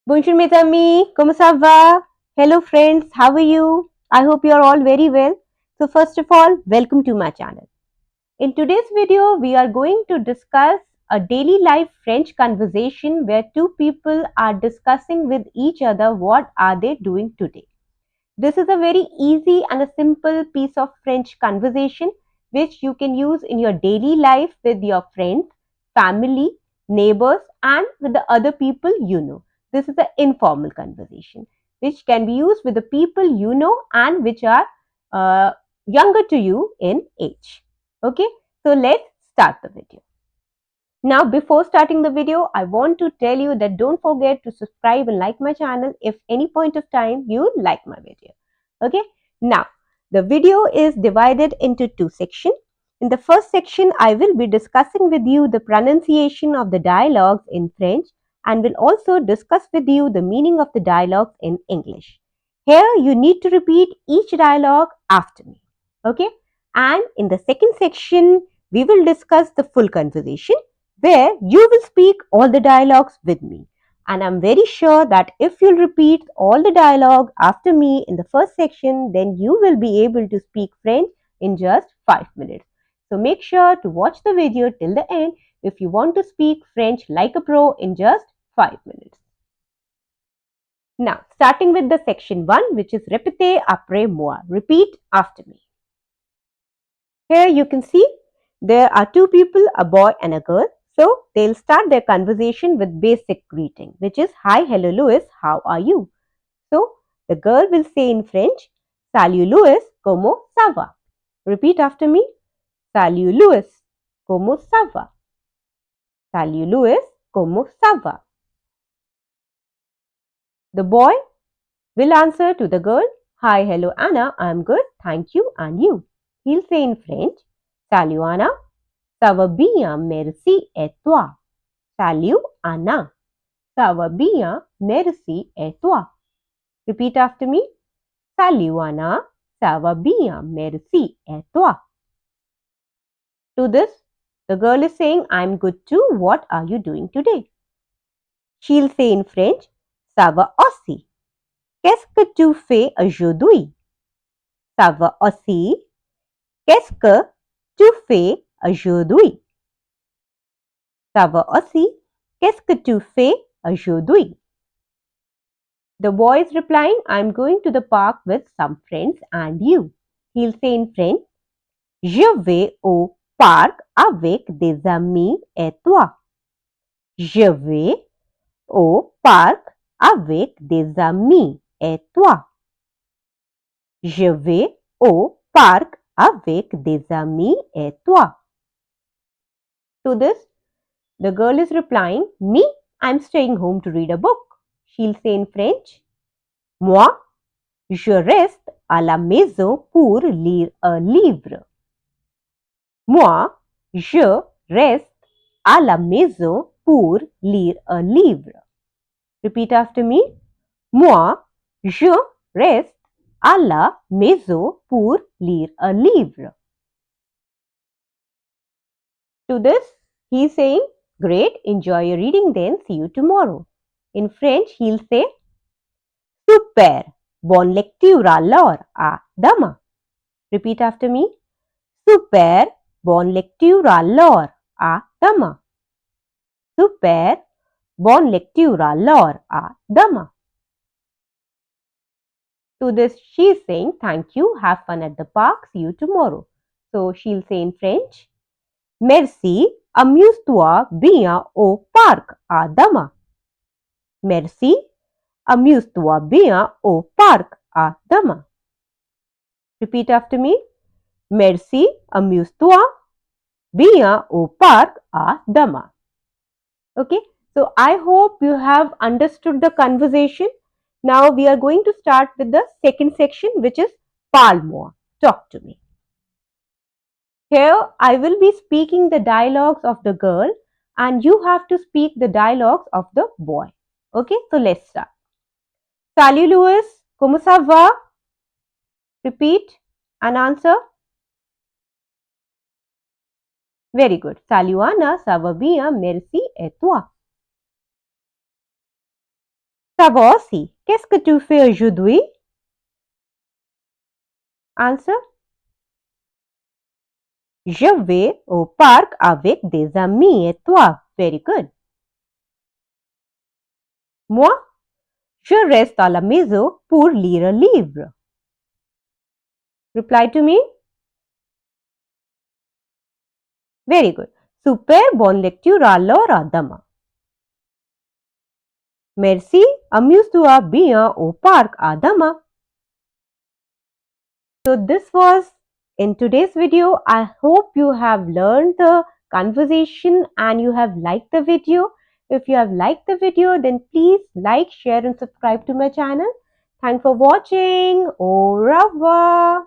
Bonjour mes amis, comment ça va? Hello friends, how are you? I hope you are all very well. So first of all, welcome to my channel. In today's video, we are going to discuss a daily life French conversation where two people are discussing with each other what are they doing today. This is a very easy and a simple piece of French conversation which you can use in your daily life with your friends, family, neighbors, and with the other people you know. This is an informal conversation which can be used with the people you know and which are uh, younger to you in age. Okay, so let's start the video. Now, before starting the video, I want to tell you that don't forget to subscribe and like my channel if any point of time you like my video. Okay. Now, the video is divided into two sections. In the first section, I will be discussing with you the pronunciation of the dialogues in French and will also discuss with you the meaning of the dialogues in English. Here, you need to repeat each dialogue after me. Okay. And in the second section, we will discuss the full conversation where you will speak all the dialogues with me. And I'm very sure that if you'll repeat all the dialogue after me in the first section, then you will be able to speak French in just 5 minutes. So make sure to watch the video till the end if you want to speak French like a pro in just 5 minutes. Now, starting with the section 1, which is Répétez après moi. Repeat after me. Here you can see there are two people, a boy and a girl. So they'll start their conversation with basic greeting, which is Hi, hello Louis, how are you? So the girl will say in French, Salut Louis, comment ça va? Repeat after me. Salut Louis, comment ça va? Salut Louis, comment ça va? The boy will answer to the girl, Hi, hello Anna, I'm good, thank you, and you? He'll say in French, Salut Anna, ça va bien, merci, et toi? Salut Anna, ça va bien, merci, et toi? Repeat after me. Salut Anna, ça va bien, merci, et toi? To this, the girl is saying, I'm good too, what are you doing today? She'll say in French, ça va aussi. Qu'est-ce que tu fais aujourd'hui? Ça va aussi. Qu'est-ce que tu fais aujourd'hui? Ça va aussi. Qu'est-ce que tu fais aujourd'hui? The boy is replying, I'm going to the park with some friends and you. He'll say in French, Je vais au parc avec des amis et toi. Je vais au parc avec des amis et toi. Je vais au parc avec des amis et toi. To this, the girl is replying, Me, I'm staying home to read a book. She'll say in French, Moi, je reste à la maison pour lire un livre. Moi, je reste à la maison pour lire un livre. Repeat after me. Moi, je reste à la maison pour lire un livre. To this, he is saying, Great, enjoy your reading then, see you tomorrow. In French, he'll say, Super, bonne lecture alors, à demain. Repeat after me. Super, bonne lecture alors, à demain. Super, bonne lecture alors, à demain. To this, she is saying, Thank you, have fun at the park, see you tomorrow. So she'll say in French, Merci, amuse-toi bien au parc, à demain. Merci, amuse-toi bien au parc, à demain. Repeat after me. Merci, amuse-toi bien au parc, à demain. Okay, so I hope you have understood the conversation. Now we are going to start with the second section, which is Parle-moi. Talk to me. Here I will be speaking the dialogues of the girl and you have to speak the dialogues of the boy. Okay, so let's start. Salut Louis, comment ça va? Repeat and answer. Very good. Salut Anna, ça va bien, merci, et toi? ça va aussi? Qu'est-ce que tu fais aujourd'hui? Answer. Je vais au parc avec des amis et toi? Very good. Moi, je reste à la maison pour lire un livre. Reply to me. Very good. Super, bonne lecture allora, dama. Merci, amuse-toi bien au parc, Adama. So this was in today's video. I hope you have learned the conversation and you have liked the video. If you have liked the video, then please like, share and subscribe to my channel. Thanks for watching. Au revoir.